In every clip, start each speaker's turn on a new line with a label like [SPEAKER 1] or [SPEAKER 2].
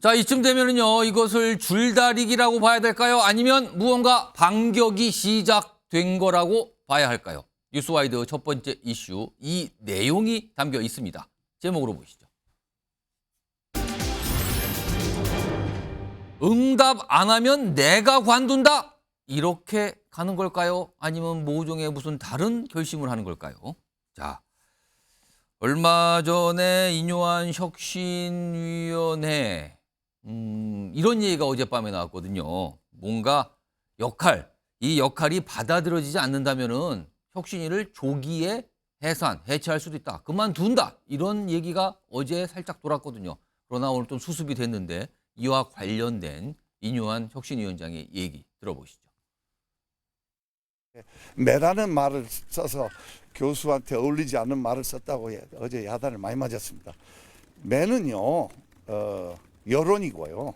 [SPEAKER 1] 자, 이쯤 되면은요, 이것을 줄다리기라고 봐야 될까요? 아니면 무언가 반격이 시작된 거라고 봐야 할까요? 뉴스와이드 첫 번째 이슈, 이 내용이 담겨 있습니다. 제목으로 보시죠. 응답 안 하면 내가 관둔다? 이렇게 가는 걸까요? 아니면 모종의 무슨 다른 결심을 하는 걸까요? 자, 얼마 전에 인요한 혁신위원회 이런 얘기가 어젯밤에 나왔거든요. 뭔가 이 역할이 받아들여지지 않는다면은 혁신위를 조기에 해체할 수도 있다. 그만둔다. 이런 얘기가 어제 살짝 돌았거든요. 그러나 오늘 좀 수습이 됐는데 이와 관련된 인요한 혁신위원장의 얘기 들어보시죠.
[SPEAKER 2] 매라는 말을 써서 교수한테 어울리지 않는 말을 썼다고 어제 야단을 많이 맞았습니다. 매는요 여론이고요.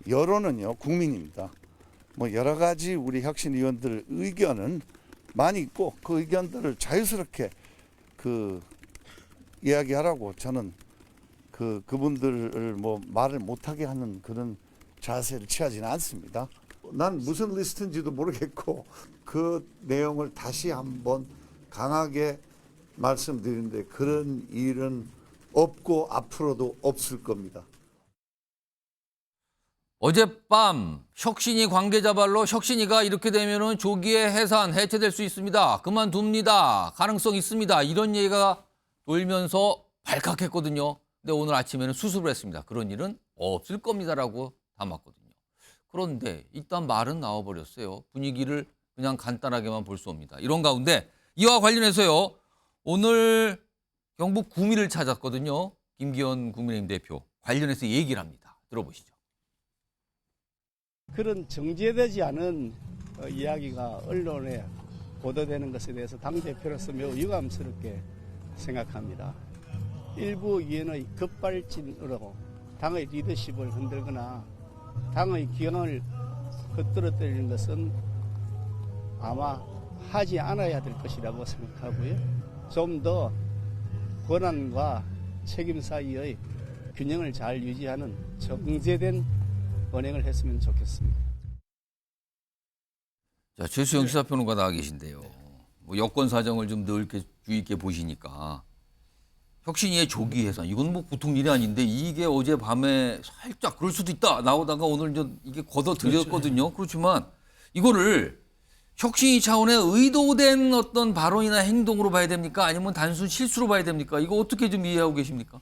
[SPEAKER 2] 여론은요 국민입니다. 뭐 여러 가지 우리 혁신위원들 의견은 많이 있고 그 의견들을 자유스럽게 이야기하라고 저는 그분들을 뭐 말을 못하게 하는 그런 자세를 취하지는 않습니다. 난 무슨 리스트인지도 모르겠고 그 내용을 다시 한번 강하게 말씀드리는데 그런 일은 없고 앞으로도 없을 겁니다.
[SPEAKER 1] 어젯밤 혁신위 관계자 발로 혁신위가 이렇게 되면은 조기에 해체될 수 있습니다. 그만둡니다. 가능성 있습니다. 이런 얘기가 돌면서 발칵했거든요. 근데 오늘 아침에는 수습을 했습니다. 그런 일은 없을 겁니다라고 담았거든요. 그런데 일단 말은 나와버렸어요. 분위기를 그냥 간단하게만 볼 수 없습니다. 이런 가운데 이와 관련해서요. 오늘 경북 구미를 찾았거든요. 김기현 국민의힘 대표 관련해서 얘기를 합니다. 들어보시죠.
[SPEAKER 3] 그런 정제되지 않은 이야기가 언론에 보도되는 것에 대해서 당대표로서 매우 유감스럽게 생각합니다. 일부 의원의 급발진으로 당의 리더십을 흔들거나 당의 기강을 겉들어뜨리는 것은 아마 하지 않아야 될 것이라고 생각하고요. 좀 더 권한과 책임 사이의 균형을 잘 유지하는 정제된 언행을 했으면 좋겠습니다.
[SPEAKER 1] 자, 최수영 시사평론가 나와 계신데요. 뭐 여권 사정을 좀 더 이렇게 주의 있게 보시니까 혁신위의 조기 해산 이건 뭐 보통 일이 아닌데 이게 어제 밤에 살짝 그럴 수도 있다 나오다가 오늘 이게 걷어들였거든요. 그렇지만 이거를 혁신위 차원의 의도된 어떤 발언이나 행동으로 봐야 됩니까? 아니면 단순 실수로 봐야 됩니까? 이거 어떻게 좀 이해하고 계십니까?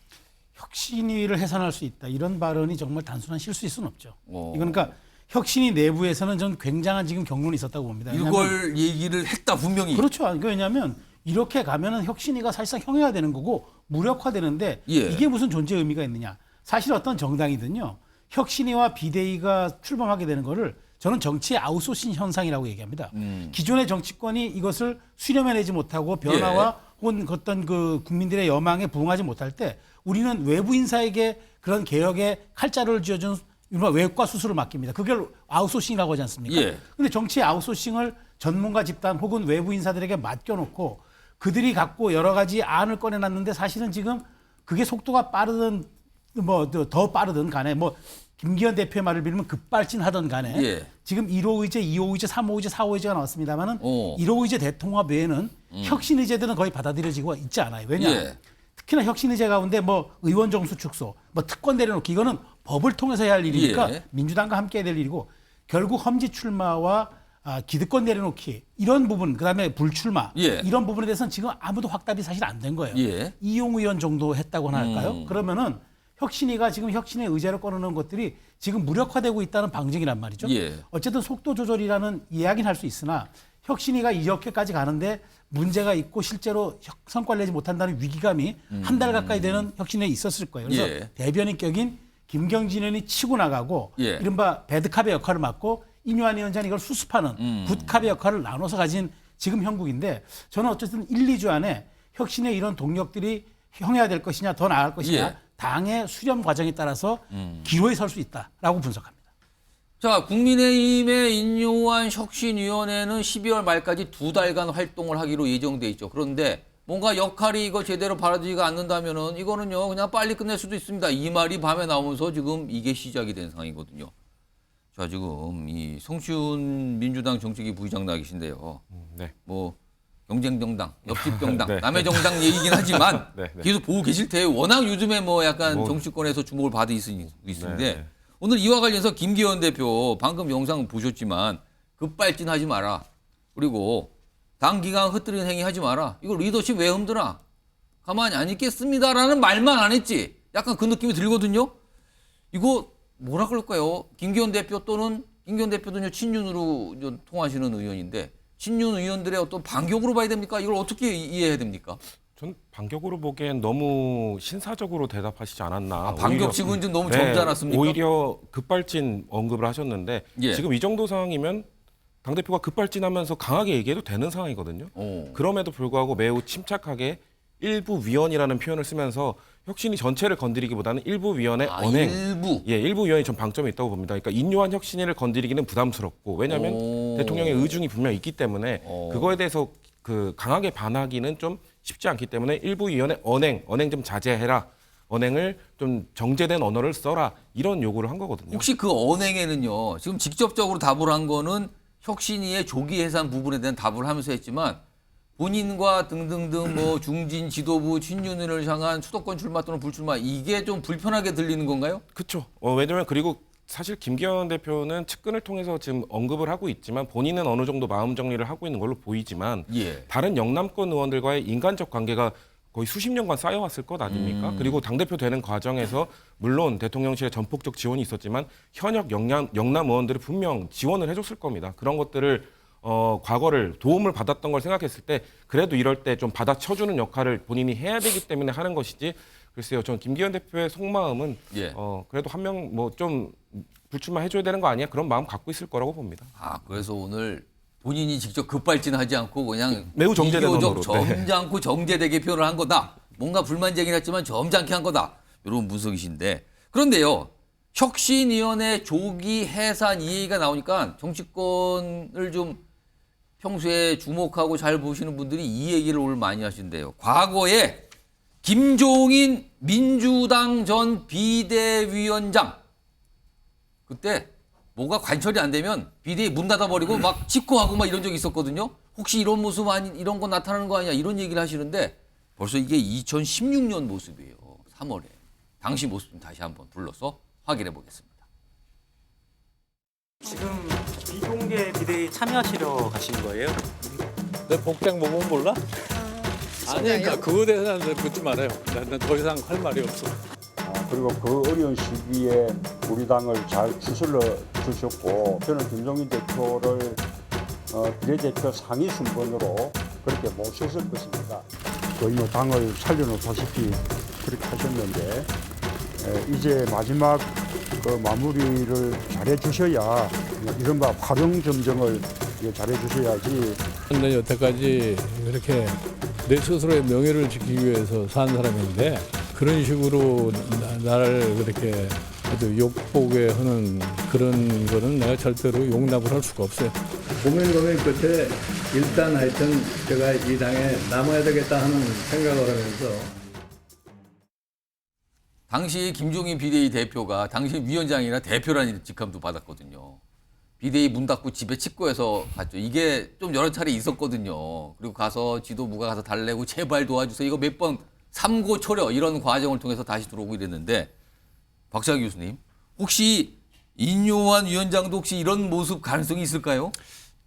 [SPEAKER 4] 혁신위를 해산할 수 있다. 이런 발언이 정말 단순한 실수일 수는 없죠. 이건 그러니까 혁신위 내부에서는 전 굉장한 지금 경론이 있었다고 봅니다.
[SPEAKER 1] 이걸 얘기를 했다 분명히.
[SPEAKER 4] 그렇죠. 왜냐하면 이렇게 가면은 혁신위가 사실상 형해화되는 거고 무력화되는데
[SPEAKER 1] 예.
[SPEAKER 4] 이게 무슨 존재 의미가 있느냐. 사실 어떤 정당이든요. 혁신위와 비대위가 출범하게 되는 거를 저는 정치의 아웃소싱 현상이라고 얘기합니다. 기존의 정치권이 이것을 수렴해내지 못하고 변화와 혹은 어떤 그 국민들의 여망에 부응하지 못할 때 우리는 외부 인사에게 그런 개혁의 칼자루를 쥐어준 외과 수술을 맡깁니다. 그걸 아웃소싱이라고 하지 않습니까? 그런데 정치의 아웃소싱을 전문가 집단 혹은 외부 인사들에게 맡겨놓고 그들이 갖고 여러 가지 안을 꺼내놨는데 사실은 지금 그게 속도가 빠르든 뭐 더 빠르든 간에 뭐 김기현 대표의 말을 빌면 급발진하던 간에 지금 1호 의제, 2호 의제, 3호 의제, 4호 의제가 나왔습니다만은 1호 의제 대통합 외에는 혁신 의제들은 거의 받아들여지고 있지 않아요. 왜냐? 특히나 혁신 의제 가운데 뭐 의원 정수 축소, 뭐 특권 내려놓기 이거는 법을 통해서 해야 할 일이니까 민주당과 함께 해야 될 일이고 결국 험지 출마와 기득권 내려놓기 이런 부분 그다음에 불출마 이런 부분에 대해서는 지금 아무도 확답이 사실 안 된 거예요. 이용 의원 정도 했다고나 할까요? 그러면은 혁신위가 지금 혁신의 의제로 꺼내는 것들이 지금 무력화되고 있다는 방증이란 말이죠. 어쨌든 속도 조절이라는 이야기는 할 수 있으나 혁신위가 이렇게까지 가는데 문제가 있고 실제로 성과를 내지 못한다는 위기감이 한 달 가까이 되는 혁신에 있었을 거예요. 그래서 대변인격인 김경진 의원이 치고 나가고 이른바 배드캅의 역할을 맡고 인요한 위원장이 이걸 수습하는 굿캅의 역할을 나눠서 가진 지금 형국인데 저는 어쨌든 1, 2주 안에 혁신의 이런 동력들이 형해화될 것이냐 더 나아갈 것이냐 당의 수렴 과정에 따라서 기로에 설 수 있다라고 분석합니다.
[SPEAKER 1] 자, 국민의힘의 인요한 혁신위원회는 12월 말까지 2달간 활동을 하기로 예정돼 있죠. 그런데 뭔가 역할이 이거 제대로 받아들이지가 않는다면은 이거는요 그냥 빨리 끝낼 수도 있습니다. 이 말이 밤에 나오면서 지금 이게 시작이 된 상황이거든요. 자, 지금 이 성시훈 민주당 정책위 부의장 나 계신데요.
[SPEAKER 5] 네.
[SPEAKER 1] 뭐 경쟁 정당, 옆집 정당,
[SPEAKER 5] 네.
[SPEAKER 1] 남의 정당 얘기긴 하지만
[SPEAKER 5] 네, 네.
[SPEAKER 1] 계속 보고 계실 테요. 워낙 요즘에 뭐 약간
[SPEAKER 5] 뭐-
[SPEAKER 1] 정치권에서 주목을 받고 있는데
[SPEAKER 5] 네, 네.
[SPEAKER 1] 오늘 이와 관련해서 김기현 대표 방금 영상 보셨지만 급발진하지 마라. 그리고 당 기강 흩뜨리는 행위 하지 마라. 이거 리더십 왜 흔들어? 가만히 안 있겠습니다라는 말만 안 했지. 약간 그 느낌이 들거든요. 이거 뭐라 그럴까요? 김기현 대표 또는 김기현 대표도 친윤으로 통하시는 의원인데 친윤 의원들의 어떤 반격으로 봐야 됩니까? 이걸 어떻게 이해해야 됩니까?
[SPEAKER 5] 전 반격으로 보기엔 너무 신사적으로 대답하시지 않았나.
[SPEAKER 1] 반격식은 좀 너무 적지 않았습니까?
[SPEAKER 5] 오히려 급발진 언급을 하셨는데
[SPEAKER 1] 예.
[SPEAKER 5] 지금 이 정도 상황이면 당대표가 급발진하면서 강하게 얘기해도 되는 상황이거든요.
[SPEAKER 1] 오.
[SPEAKER 5] 그럼에도 불구하고 매우 침착하게 일부 위원이라는 표현을 쓰면서 혁신이 전체를 건드리기보다는 일부 위원의 언행.
[SPEAKER 1] 일부.
[SPEAKER 5] 예, 일부 위원이 전 방점이 있다고 봅니다. 그러니까 인요한 혁신위를 건드리기는 부담스럽고 왜냐하면
[SPEAKER 1] 오.
[SPEAKER 5] 대통령의 의중이 분명히 있기 때문에
[SPEAKER 1] 오.
[SPEAKER 5] 그거에 대해서 그 강하게 반하기는 좀 쉽지 않기 때문에 일부 위원의 언행 좀 자제해라. 언행을 좀 정제된 언어를 써라. 이런 요구를 한 거거든요.
[SPEAKER 1] 혹시 그 언행에는요. 지금 직접적으로 답을 한 거는 혁신위의 조기 해산 부분에 대한 답을 하면서 했지만 본인과 등등등 뭐 중진 지도부 친윤을 향한 수도권 출마 또는 불출마 이게 좀 불편하게 들리는 건가요?
[SPEAKER 5] 그렇죠. 왜냐면 그리고 사실 김기현 대표는 측근을 통해서 지금 언급을 하고 있지만 본인은 어느 정도 마음 정리를 하고 있는 걸로 보이지만
[SPEAKER 1] 예.
[SPEAKER 5] 다른 영남권 의원들과의 인간적 관계가 거의 수십 년간 쌓여왔을 것 아닙니까? 그리고 당대표 되는 과정에서 물론 대통령실의 전폭적 지원이 있었지만 현역 영남 의원들이 분명 지원을 해줬을 겁니다. 그런 것들을 과거를 도움을 받았던 걸 생각했을 때 그래도 이럴 때 좀 받아쳐주는 역할을 본인이 해야 되기 때문에 하는 것이지 글쎄요. 전 김기현 대표의 속마음은
[SPEAKER 1] 예.
[SPEAKER 5] 그래도 한 명 뭐 좀 불출마 해줘야 되는 거 아니야? 그런 마음 갖고 있을 거라고 봅니다.
[SPEAKER 1] 아, 그래서 오늘 본인이 직접 급발진하지 않고 그냥
[SPEAKER 5] 매우 정제된
[SPEAKER 1] 비교적
[SPEAKER 5] 언어로, 네.
[SPEAKER 1] 점잖고 정제되게 표현을 한 거다. 뭔가 불만 제기는 했지만 점잖게 한 거다. 이런 분석이신데 그런데요. 혁신위원회 조기 해산 이 얘기가 나오니까 정치권을 좀 평소에 주목하고 잘 보시는 분들이 이 얘기를 오늘 많이 하신대요. 과거에 김종인 민주당 전 비대위원장 그때 뭐가 관철이 안 되면 비대위 문 닫아버리고 막 직고하고 막 이런 적이 있었거든요. 혹시 이런 모습 아니 이런 거 나타나는 거 아니야 이런 얘기를 하시는데 벌써 이게 2016년 모습이에요. 3월에 당시 모습 좀 다시 한번 불러서 확인해 보겠습니다.
[SPEAKER 6] 지금 비공개 비대위 참여하시러 가신 거예요?
[SPEAKER 7] 내 복장 보면 몰라? 아니, 그러니까 그거에 대해서는 묻지 말아요. 나는 더 이상 할 말이 없어.
[SPEAKER 8] 그리고 그 어려운 시기에 우리 당을 잘 추슬러 주셨고 저는 김종인 대표를 비례대표 상위 순번으로 그렇게 모셨을 것입니다. 거의 뭐 당을 살려놓다시피 그렇게 하셨는데 이제 마지막 그 마무리를 잘해 주셔야 이른바 화룡점정을 잘해 주셔야지.
[SPEAKER 7] 난 여태까지 이렇게 내 스스로의 명예를 지키기 위해서 산 사람인데 그런 식으로 나를 그렇게 아주 욕보게 하는 그런 거는 내가 절대로 용납을 할 수가 없어요. 고민 끝에 일단 하여튼 제가 이 당에 남아야 되겠다 하는 생각을 하면서
[SPEAKER 1] 당시 김종인 비대위 대표가 당시 위원장이나 대표라는 직함도 받았거든요. 비대위 문 닫고 집에 직구해서 갔죠. 이게 좀 여러 차례 있었거든요. 그리고 가서 지도부가 가서 달래고 제발 도와주세요. 이거 몇 번 삼고초려 이런 과정을 통해서 다시 들어오고 이랬는데 박상희 교수님 혹시 인요한 위원장도 혹시 이런 모습 가능성이 있을까요?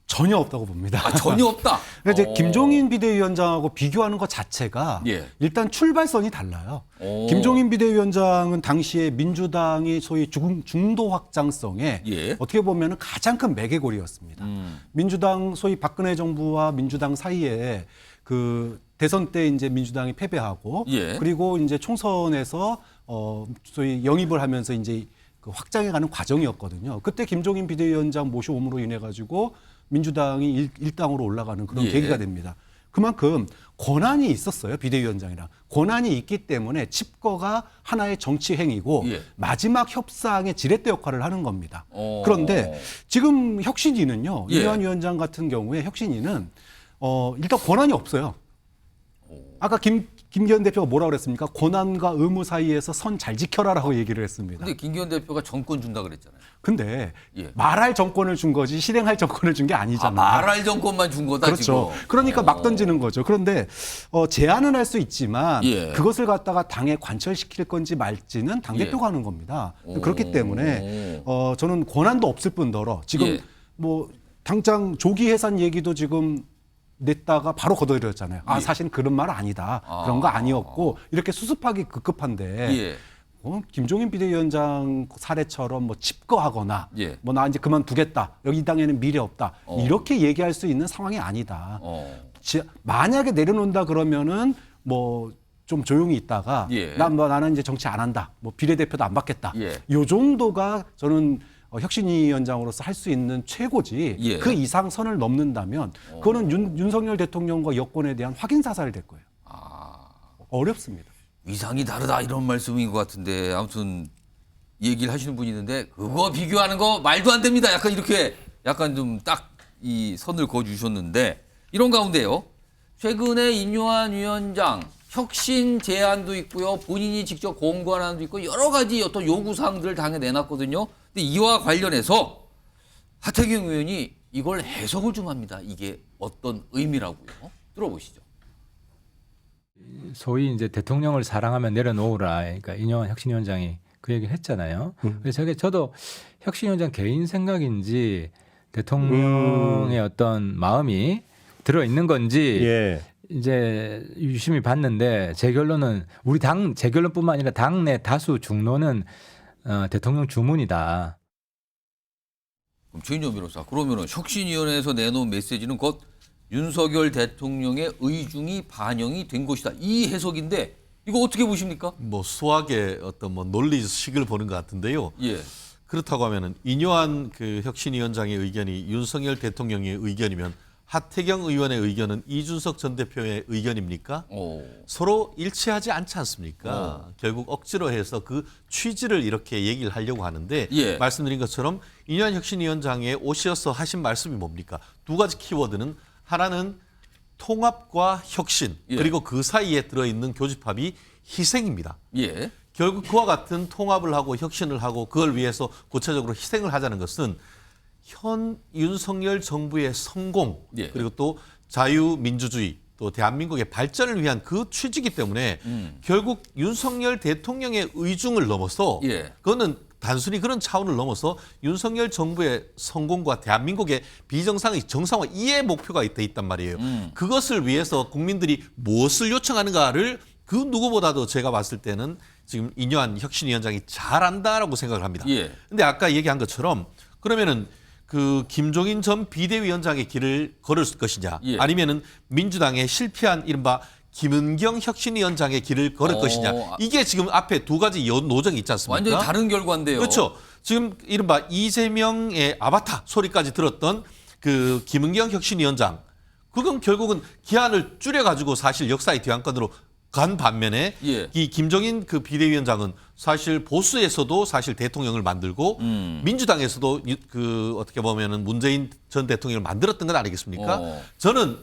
[SPEAKER 9] 전혀 없다고 봅니다.
[SPEAKER 1] 아, 전혀 없다.
[SPEAKER 9] 그러니까 이제 김종인 비대위원장하고 비교하는 것 자체가
[SPEAKER 1] 예.
[SPEAKER 9] 일단 출발선이 달라요.
[SPEAKER 1] 오.
[SPEAKER 9] 김종인 비대위원장은 당시에 민주당이 소위 중도 확장성에
[SPEAKER 1] 예.
[SPEAKER 9] 어떻게 보면 가장 큰 매개골이었습니다. 민주당 소위 박근혜 정부와 민주당 사이에 그 대선 때 이제 민주당이 패배하고
[SPEAKER 1] 예.
[SPEAKER 9] 그리고 이제 총선에서 소위 영입을 하면서 이제 그 확장해가는 과정이었거든요. 그때 김종인 비대위원장 모셔옴으로 인해 가지고 민주당이 일당으로 올라가는 그런
[SPEAKER 1] 예.
[SPEAKER 9] 계기가 됩니다. 그만큼 권한이 있었어요. 비대위원장이랑. 권한이 있기 때문에 칩거가 하나의 정치 행위고
[SPEAKER 1] 예.
[SPEAKER 9] 마지막 협상의 지렛대 역할을 하는 겁니다.
[SPEAKER 1] 어.
[SPEAKER 9] 그런데 지금 혁신위는요.
[SPEAKER 1] 예.
[SPEAKER 9] 이완 위원장 같은 경우에 혁신위는 일단 권한이 없어요. 아까 김기현 대표가 뭐라고 그랬습니까? 고난과 의무 사이에서 선 잘 지켜라라고 얘기를 했습니다.
[SPEAKER 1] 근데 김기현 대표가 정권 준다 그랬잖아요.
[SPEAKER 9] 근데
[SPEAKER 1] 예.
[SPEAKER 9] 말할 정권을 준 거지 실행할 정권을 준 게 아니잖아요.
[SPEAKER 1] 말할 정권만 준 거다
[SPEAKER 9] 그렇죠.
[SPEAKER 1] 지금.
[SPEAKER 9] 그러니까 막 던지는 거죠. 그런데 제안은 할 수 있지만
[SPEAKER 1] 예.
[SPEAKER 9] 그것을 갖다가 당에 관철시킬 건지 말지는 당 대표가 하는 겁니다. 그렇기 때문에 저는 권한도 없을 뿐더러 지금
[SPEAKER 1] 예.
[SPEAKER 9] 뭐 당장 조기 해산 얘기도 지금 냈다가 바로 걷어들였잖아요. 아, 사실은 그런 말 아니다. 그런 거 아니었고 이렇게 수습하기 급급한데
[SPEAKER 1] 예.
[SPEAKER 9] 김종인 비대위원장 사례처럼 뭐 칩거하거나
[SPEAKER 1] 예.
[SPEAKER 9] 뭐 나 이제 그만두겠다. 여기 이 당에는 미래 없다. 이렇게 얘기할 수 있는 상황이 아니다. 만약에 내려놓는다 그러면은 뭐 좀 조용히 있다가
[SPEAKER 1] 예.
[SPEAKER 9] 나는 이제 정치 안 한다. 뭐 비례대표도 안 받겠다.
[SPEAKER 1] 예.
[SPEAKER 9] 요 정도가 저는 혁신위원장으로서 할 수 있는 최고지
[SPEAKER 1] 예.
[SPEAKER 9] 그 이상 선을 넘는다면 그거는 윤석열 대통령과 여권에 대한 확인 사살이 될 거예요. 어렵습니다.
[SPEAKER 1] 위상이 다르다 이런 말씀인 것 같은데 아무튼 얘기를 하시는 분이 있는데 그거 비교하는 거 말도 안 됩니다. 약간 이렇게 약간 좀 딱 이 선을 그어주셨는데 이런 가운데요. 최근에 인요한 위원장 혁신 제안도 있고요. 본인이 직접 공관안도 있고 여러 가지 어떤 요구사항들을 당에 내놨거든요. 근데 이와 관련해서 하태경 의원이 이걸 해석을 좀 합니다. 이게 어떤 의미라고요? 들어보시죠.
[SPEAKER 10] 소위 이제 대통령을 사랑하면 내려놓으라. 그러니까 인요한 혁신위원장이 그 얘기를 했잖아요. 그래서 저도 혁신위원장 개인 생각인지 대통령의 어떤 마음이 들어 있는 건지 이제 유심히 봤는데 제 결론은 우리 당 제 결론뿐만 아니라 당내 다수 중론은 대통령 주문이다.
[SPEAKER 1] 그럼 최인정 변호사, 그러면은 혁신위원회에서 내놓은 메시지는 곧 윤석열 대통령의 의중이 반영이 된 것이다. 이 해석인데 이거 어떻게 보십니까?
[SPEAKER 11] 뭐 수학의 어떤 뭐 논리식을 보는 것 같은데요.
[SPEAKER 1] 예.
[SPEAKER 11] 그렇다고 하면은 인요한 그 혁신위원장의 의견이 윤석열 대통령의 의견이면 하태경 의원의 의견은 이준석 전 대표의 의견입니까? 서로 일치하지 않지 않습니까? 결국 억지로 해서 그 취지를 이렇게 얘기를 하려고 하는데
[SPEAKER 1] 예.
[SPEAKER 11] 말씀드린 것처럼 인요한 혁신위원장에 오셔서 하신 말씀이 뭡니까? 두 가지 키워드는 하나는 통합과 혁신
[SPEAKER 1] 예.
[SPEAKER 11] 그리고 그 사이에 들어있는 교집합이 희생입니다.
[SPEAKER 1] 예.
[SPEAKER 11] 결국 그와 같은 통합을 하고 혁신을 하고 그걸 위해서 구체적으로 희생을 하자는 것은 현 윤석열 정부의 성공
[SPEAKER 1] 예.
[SPEAKER 11] 그리고 또 자유민주주의 또 대한민국의 발전을 위한 그 취지이기 때문에 결국 윤석열 대통령의 의중을 넘어서
[SPEAKER 1] 예.
[SPEAKER 11] 그거는 단순히 그런 차원을 넘어서 윤석열 정부의 성공과 대한민국의 비정상의 정상화 이해 목표가 돼 있단 말이에요. 그것을 위해서 국민들이 무엇을 요청하는가를 그 누구보다도 제가 봤을 때는 지금 인요한 혁신위원장이 잘한다라고 생각을 합니다.
[SPEAKER 1] 예.
[SPEAKER 11] 근데 아까 얘기한 것처럼 그러면은 그 김종인 전 비대위원장의 길을 걸을 것이냐
[SPEAKER 1] 예.
[SPEAKER 11] 아니면은 민주당의 실패한 이른바 김은경 혁신위원장의 길을 걸을 것이냐 이게 지금 앞에 두 가지 노정이 있지 않습니까?
[SPEAKER 1] 완전히 다른 결과인데요.
[SPEAKER 11] 그렇죠. 지금 이른바 이재명의 아바타 소리까지 들었던 그 김은경 혁신위원장 그건 결국은 기한을 줄여가지고 사실 역사의 뒤안건으로 간 반면에
[SPEAKER 1] 예.
[SPEAKER 11] 이 김종인 그 비대위원장은 사실 보수에서도 사실 대통령을 만들고 민주당에서도 그 어떻게 보면은 문재인 전 대통령을 만들었던 건 아니겠습니까? 저는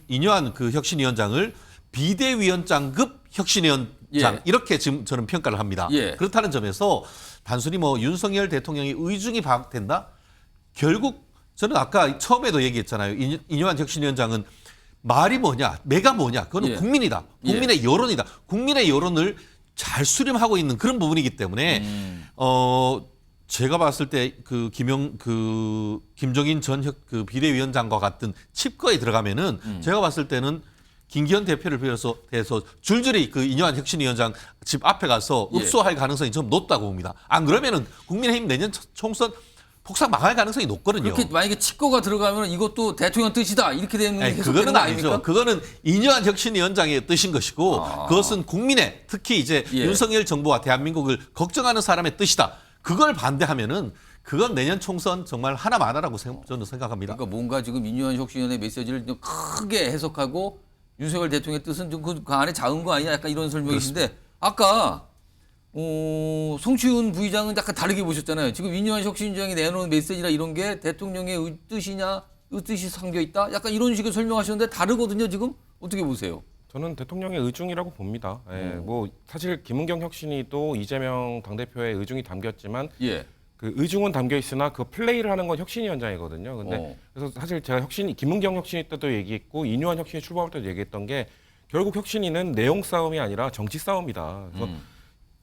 [SPEAKER 11] 인요한 그 혁신위원장을 비대위원장급 혁신위원장
[SPEAKER 1] 예.
[SPEAKER 11] 이렇게 지금 저는 평가를 합니다.
[SPEAKER 1] 예.
[SPEAKER 11] 그렇다는 점에서 단순히 뭐 윤석열 대통령의 의중이 파악된다? 결국 저는 아까 처음에도 얘기했잖아요. 인요한 혁신위원장은 말이 뭐냐, 내가 뭐냐, 그거는
[SPEAKER 1] 예.
[SPEAKER 11] 국민이다. 국민의 여론이다. 국민의 여론을 잘 수렴하고 있는 그런 부분이기 때문에 제가 봤을 때 그 김종인 전 그 비대위원장과 같은 칩거에 들어가면은 제가 봤을 때는 김기현 대표를 비롯해서 줄줄이 그 인요한 혁신위원장 집 앞에 가서 읍소할 가능성이 좀 높다고 봅니다. 안 그러면은 국민의힘 내년 총선 폭삭 망할 가능성이 높거든요.
[SPEAKER 1] 그렇게 만약에 칩거가 들어가면 이것도 대통령 뜻이다 이렇게 되는 게 해석되는
[SPEAKER 11] 그거는
[SPEAKER 1] 거
[SPEAKER 11] 아니죠.
[SPEAKER 1] 아닙니까?
[SPEAKER 11] 그거는 인요한 혁신위원장의 뜻인 것이고 그것은 국민의 특히 이제
[SPEAKER 1] 예.
[SPEAKER 11] 윤석열 정부와 대한민국을 걱정하는 사람의 뜻이다. 그걸 반대하면은 그건 내년 총선 정말 하나만하라고 저는 생각합니다.
[SPEAKER 1] 그러니까 뭔가 지금 인요한 혁신위원회 메시지를 좀 크게 해석하고 윤석열 대통령의 뜻은 좀 그 안에 작은 거 아니냐 약간 이런 설명이신데 아까 송치훈 부의장은 약간 다르게 보셨잖아요. 지금 인요한 혁신위원장이 내놓은 메시지나 이런 게 대통령의 뜻이냐, 뜻이 담겨 있다? 약간 이런 식으로 설명하셨는데 다르거든요. 지금 어떻게 보세요?
[SPEAKER 5] 저는 대통령의 의중이라고 봅니다. 예, 뭐 사실 김은경 혁신이 또 이재명 당대표의 의중이 담겼지만
[SPEAKER 1] 예.
[SPEAKER 5] 그 의중은 담겨 있으나 그 플레이를 하는 건 혁신위원장이거든요. 근데 그래서 사실 제가 김은경 혁신이 때도 얘기했고 이뉴한 혁신이 출범할 때도 얘기했던 게 결국 혁신위는 내용 싸움이 아니라 정치 싸움이다. 그래서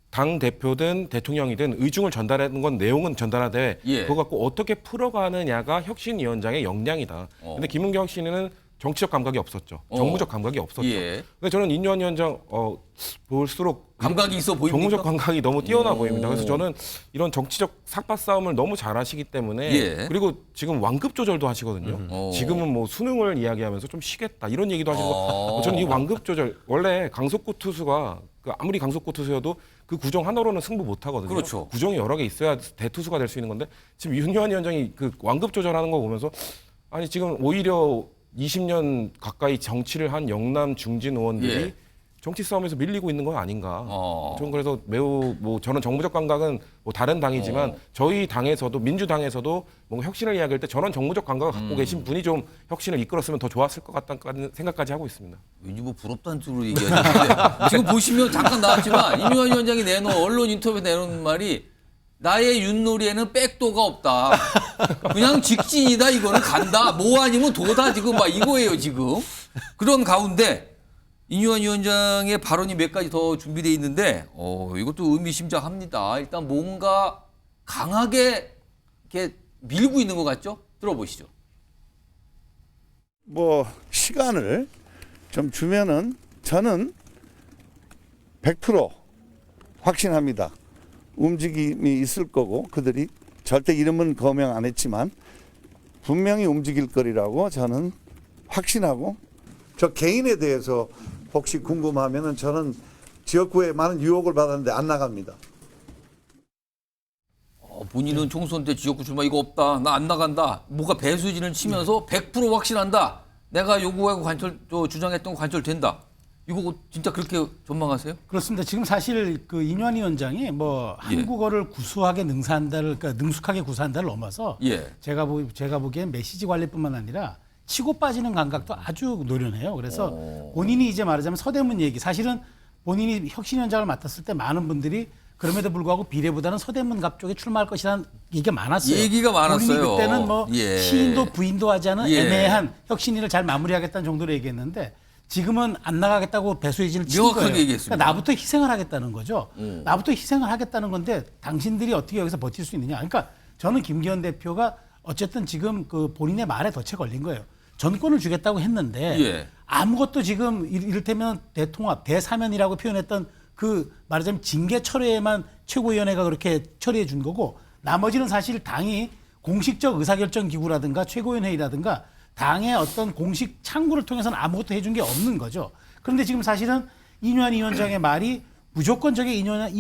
[SPEAKER 5] 당 대표든 대통령이든 의중을 전달하는 건 내용은 전달하되
[SPEAKER 1] 예.
[SPEAKER 5] 그거 갖고 어떻게 풀어가느냐가 혁신위원장의 역량이다. 근데 김은경 혁신위는 정치적 감각이 없었죠. 정무적 감각이 없었죠.
[SPEAKER 1] 예.
[SPEAKER 5] 근데 저는 이뉴한 위원장 볼수록
[SPEAKER 1] 감각이 있어 보입니까?
[SPEAKER 5] 정무적 감각이 너무 뛰어나 보입니다. 그래서 저는 이런 정치적 삭바 싸움을 너무 잘하시기 때문에
[SPEAKER 1] 예.
[SPEAKER 5] 그리고 지금 완급 조절도 하시거든요. 지금은 뭐 수능을 이야기하면서 좀 쉬겠다 이런 얘기도 하시는 거. 저는 이 완급 조절 원래 강속구 투수가 아무리 강속구 투수여도 그 구정 하나로는 승부 못 하거든요.
[SPEAKER 1] 그렇죠.
[SPEAKER 5] 구정이 여러 개 있어야 대투수가 될 수 있는 건데 지금 윤여한 위원장이 그 완급 조절하는 거 보면서 아니 지금 오히려 20년 가까이 정치를 한 영남 중진 의원들이
[SPEAKER 1] 예.
[SPEAKER 5] 정치 싸움에서 밀리고 있는 건 아닌가. 저는 그래서 매우 뭐 저는 정무적 감각은 뭐 다른 당이지만 저희 당에서도 민주당에서도 뭔가 혁신을 이야기할 때 저런 정무적 감각을 갖고 계신 분이 좀 혁신을 이끌었으면 더 좋았을 것 같다는 생각까지 하고 있습니다.
[SPEAKER 1] 왠지 뭐 부럽다는 쪽으로 얘기하는데 지금 보시면 잠깐 나왔지만 이뉴한 위원장이 내놓은 언론 인터뷰에 내놓은 말이 나의 윷놀이에는 백도가 없다. 그냥 직진이다. 이거는 간다. 뭐 아니면 도다. 지금 막 이거예요 지금. 그런 가운데 이뉴한 위원장의 발언이 몇 가지 더 준비되어 있는데 이것도 의미심장합니다. 일단 뭔가 강하게 이렇게 밀고 있는 것 같죠? 들어보시죠.
[SPEAKER 2] 뭐 시간을 좀 주면은 저는 100% 확신합니다. 움직임이 있을 거고 그들이 절대 이름은 거명 안 했지만 분명히 움직일 거리라고 저는 확신하고 저 개인에 대해서 혹시 궁금하면은 저는 지역구에 많은 유혹을 받았는데 안 나갑니다.
[SPEAKER 1] 본인은 총선 때 지역구 출마 이거 없다. 나 안 나간다. 뭐가 배수진을 치면서 100% 확신한다. 내가 요구하고 주장했던 거 관철된다. 이거 진짜 그렇게 전망하세요?
[SPEAKER 4] 그렇습니다. 지금 사실 그 이뉴한 위원장이 뭐 한국어를 구수하게 그러니까 능숙하게 구사한다를 넘어서
[SPEAKER 1] 예.
[SPEAKER 4] 제가 보기엔 메시지 관리뿐만 아니라 치고 빠지는 감각도 아주 노련해요. 그래서 본인이 이제 말하자면 서대문 얘기 사실은 본인이 혁신위원장을 맡았을 때 많은 분들이 그럼에도 불구하고 비례보다는 서대문 갑 쪽에 출마할 것이라는 얘기가 많았어요.
[SPEAKER 1] 얘기가 많았어요.
[SPEAKER 4] 본인이 그때는 뭐
[SPEAKER 1] 예.
[SPEAKER 4] 시인도 부인도 하지 않은
[SPEAKER 1] 예.
[SPEAKER 4] 애매한 혁신위를 잘 마무리하겠다는 정도로 얘기했는데 지금은 안 나가겠다고 배수진을 친
[SPEAKER 1] 명확하게
[SPEAKER 4] 거예요.
[SPEAKER 1] 얘기했습니다.
[SPEAKER 4] 그러니까 나부터 희생을 하겠다는 거죠. 나부터 희생을 하겠다는 건데 당신들이 어떻게 여기서 버틸 수 있느냐. 그러니까 저는 김기현 대표가 어쨌든 지금 그 본인의 말에 덫에 걸린 거예요. 전권을 주겠다고 했는데
[SPEAKER 1] 예.
[SPEAKER 4] 아무것도 지금 이를테면 대통합, 대사면이라고 표현했던 그 말하자면 징계 철회에만 최고위원회가 그렇게 처리해 준 거고 나머지는 사실 당이 공식적 의사결정 기구라든가 최고위원회의라든가 당의 어떤 공식 창구를 통해서는 아무것도 해준 게 없는 거죠. 그런데 지금 사실은 이뉴한 위원장의 말이 무조건 저게 이뉴한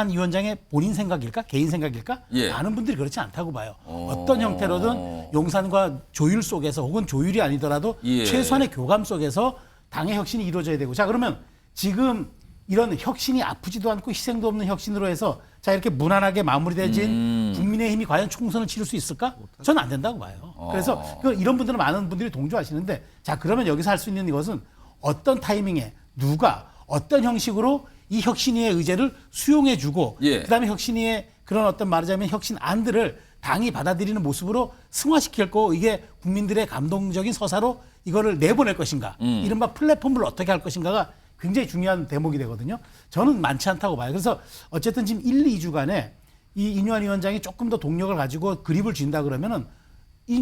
[SPEAKER 4] 위원장의 본인 생각일까? 개인 생각일까?
[SPEAKER 1] 예.
[SPEAKER 4] 많은 분들이 그렇지 않다고 봐요. 어떤 형태로든 용산과 조율 속에서 혹은 조율이 아니더라도
[SPEAKER 1] 예.
[SPEAKER 4] 최소한의 교감 속에서 당의 혁신이 이루어져야 되고 자 그러면 지금 이런 혁신이 아프지도 않고 희생도 없는 혁신으로 해서 자 이렇게 무난하게 마무리되진 국민의힘이 과연 총선을 치를 수 있을까? 저는 안 된다고 봐요. 그래서 이런 분들은 많은 분들이 동조하시는데 자 그러면 여기서 할 수 있는 이것은 어떤 타이밍에 누가 어떤 형식으로 이 혁신위의 의제를 수용해주고
[SPEAKER 1] 예.
[SPEAKER 4] 그다음에 혁신위의 그런 어떤 말하자면 혁신 안들을 당이 받아들이는 모습으로 승화시킬 거 이게 국민들의 감동적인 서사로 이거를 내보낼 것인가 이른바 플랫폼을 어떻게 할 것인가가 굉장히 중요한 대목이 되거든요. 저는 많지 않다고 봐요. 그래서 어쨌든 지금 1, 2주간에 이 이뉴한 위원장이 조금 더 동력을 가지고 그립을 쥔다 그러면은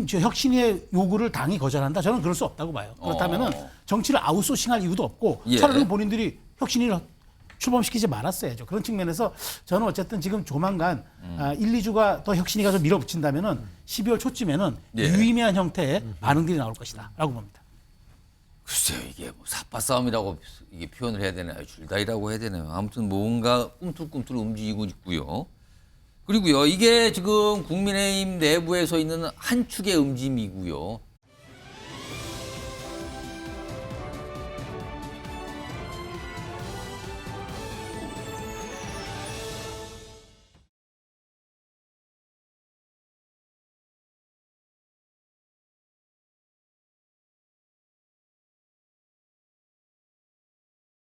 [SPEAKER 4] 저 혁신의 요구를 당이 거절한다. 저는 그럴 수 없다고 봐요. 그렇다면은 정치를 아웃소싱할 이유도 없고
[SPEAKER 1] 예.
[SPEAKER 4] 차라리 본인들이 혁신을 출범시키지 말았어야죠. 그런 측면에서 저는 어쨌든 지금 조만간 1, 2주가 더 혁신이가 좀 밀어붙인다면은 12월 초쯤에는
[SPEAKER 1] 예.
[SPEAKER 4] 유의미한 형태의 반응들이 나올 것이다라고 봅니다.
[SPEAKER 1] 글쎄요, 이게 뭐 사파 싸움이라고 이게 표현을 해야 되나요? 줄다리라고 해야 되나요? 아무튼 뭔가 꿈틀꿈틀 움직이고 있고요. 그리고요, 이게 지금 국민의힘 내부에 서 있는 한 축의 움직임이고요.